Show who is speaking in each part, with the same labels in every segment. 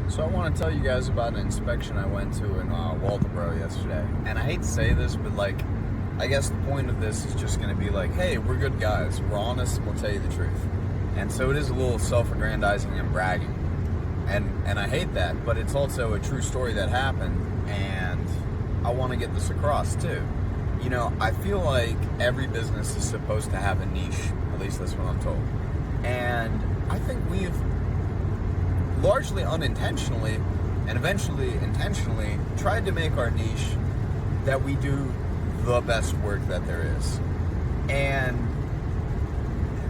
Speaker 1: So I want to tell you guys about an inspection I went to in Walterboro yesterday. And I hate to say this, but I guess the point of this is just going to be like, hey, we're good guys. We're honest and we'll tell you the truth. And so it is a little self-aggrandizing and bragging. And I hate that, but it's also a true story that happened, and I want to get this across too. You know, I feel like every business is supposed to have a niche, at least that's what I'm told. And I think we've largely unintentionally and eventually intentionally tried to make our niche that we do the best work that there is. And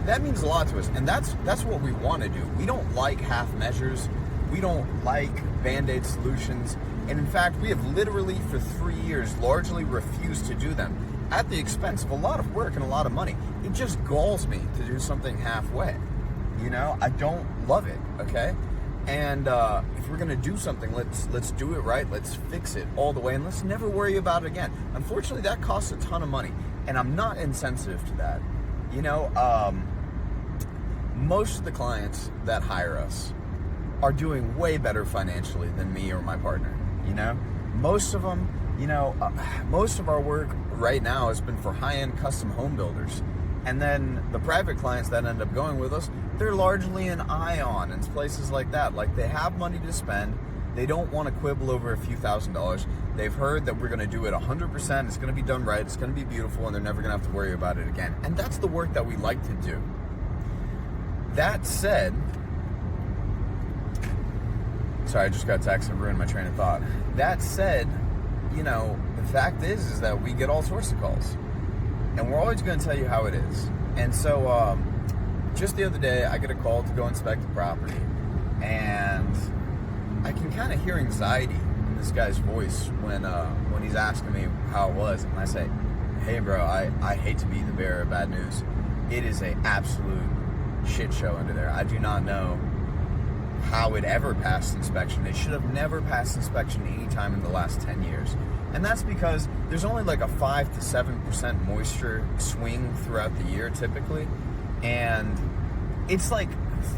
Speaker 1: that means a lot to us, and that's what we want to do. We don't like half measures. We don't like band-aid solutions. And in fact, we have literally for 3 years largely refused to do them at the expense of a lot of work and a lot of money. It just galls me to do something halfway. You know, I don't love it, okay? And if we're gonna do something, let's do it right. Let's fix it all the way, and let's never worry about it again. Unfortunately, that costs a ton of money, and I'm not insensitive to that. You know, most of the clients that hire us are doing way better financially than me or my partner. You know, most of them, most of our work right now has been for high-end custom home builders. And then the private clients that end up going with us, they're largely in Ion and places like that. Like, they have money to spend. They don't want to quibble over a few $1,000s. They've heard that we're going to do it 100%. It's going to be done right. It's going to be beautiful, and they're never going to have to worry about it again. And that's the work that we like to do. That said, sorry, I just got a text and ruined my train of thought. That said, you know, the fact is that we get all sorts of calls. And we're always going to tell you how it is. And so, just the other day, I get a call to go inspect the property. And I can kind of hear anxiety in this guy's voice when he's asking me how it was. And I say, hey, bro, I hate to be the bearer of bad news. It is an absolute shit show under there. I do not know how it ever passed inspection. It should have never passed inspection any time in the last 10 years. And that's because there's only like a 5 to 7% moisture swing throughout the year typically. And it's like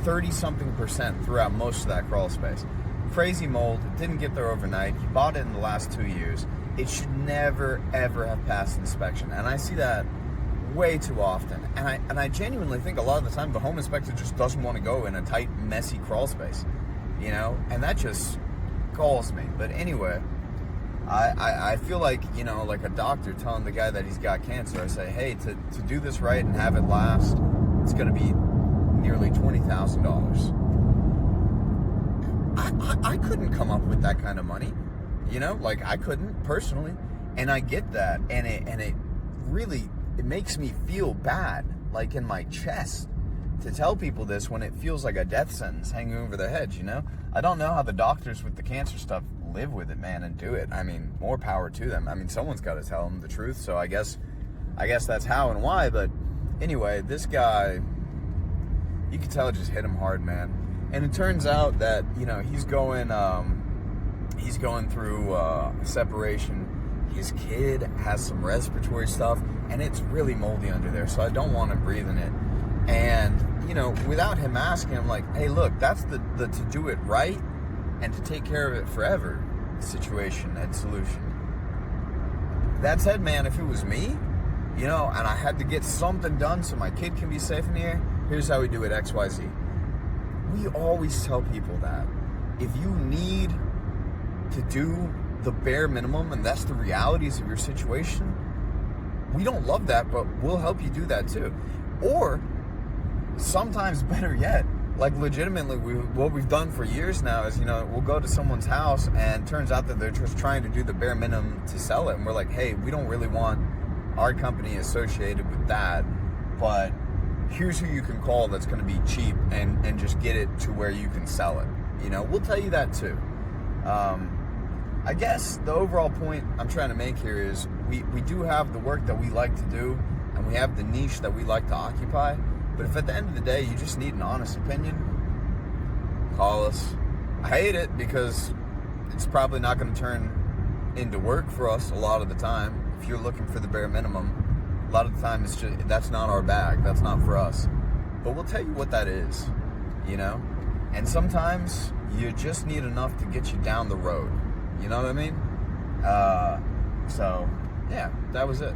Speaker 1: 30-something% throughout most of that crawl space. Crazy mold, didn't get there overnight. He bought it in the last 2 years. It should never, ever have passed inspection. And I see that way too often. And I genuinely think a lot of the time the home inspector just doesn't want to go in a tight, messy crawl space. You know? And that just galls me. But anyway, I feel like, you know, like a doctor telling the guy that he's got cancer. I say, hey, to do this right and have it last, it's going to be nearly $20,000. I couldn't come up with that kind of money, you know, like I couldn't personally, and I get that, and it really, it makes me feel bad, like in my chest, to tell people this when it feels like a death sentence hanging over their heads, you know. I don't know how the doctors with the cancer stuff live with it, man, and do it. I mean, more power to them. I mean, someone's got to tell them the truth, so I guess that's how and why. But anyway, this guy, you could tell it just hit him hard, man. And it turns out that, you know, he's going through separation. His kid has some respiratory stuff, and it's really moldy under there, so I don't want him breathing it. And, you know, without him asking, I'm like, hey, look, that's the to do it right and to take care of it forever situation and solution. That said, man, if it was me, you know, and I had to get something done so my kid can be safe in here, here's how we do it, XYZ. We always tell people that if you need to do the bare minimum, and that's the realities of your situation, we don't love that, but we'll help you do that too. Or sometimes better yet, like legitimately, what we've done for years now is, you know, we'll go to someone's house and it turns out that they're just trying to do the bare minimum to sell it. And we're like, hey, we don't really want our company associated with that, but here's who you can call that's going to be cheap and just get it to where you can sell it. You know, we'll tell you that too. I guess the overall point I'm trying to make here is we do have the work that we like to do, and we have the niche that we like to occupy. But if at the end of the day you just need an honest opinion, call us. I hate it because it's probably not going to turn into work for us a lot of the time. If you're looking for the bare minimum, a lot of the time it's just, that's not our bag. That's not for us. But we'll tell you what that is, you know? And sometimes You just need enough to get you down the road. You know what I mean? So, yeah, that was it.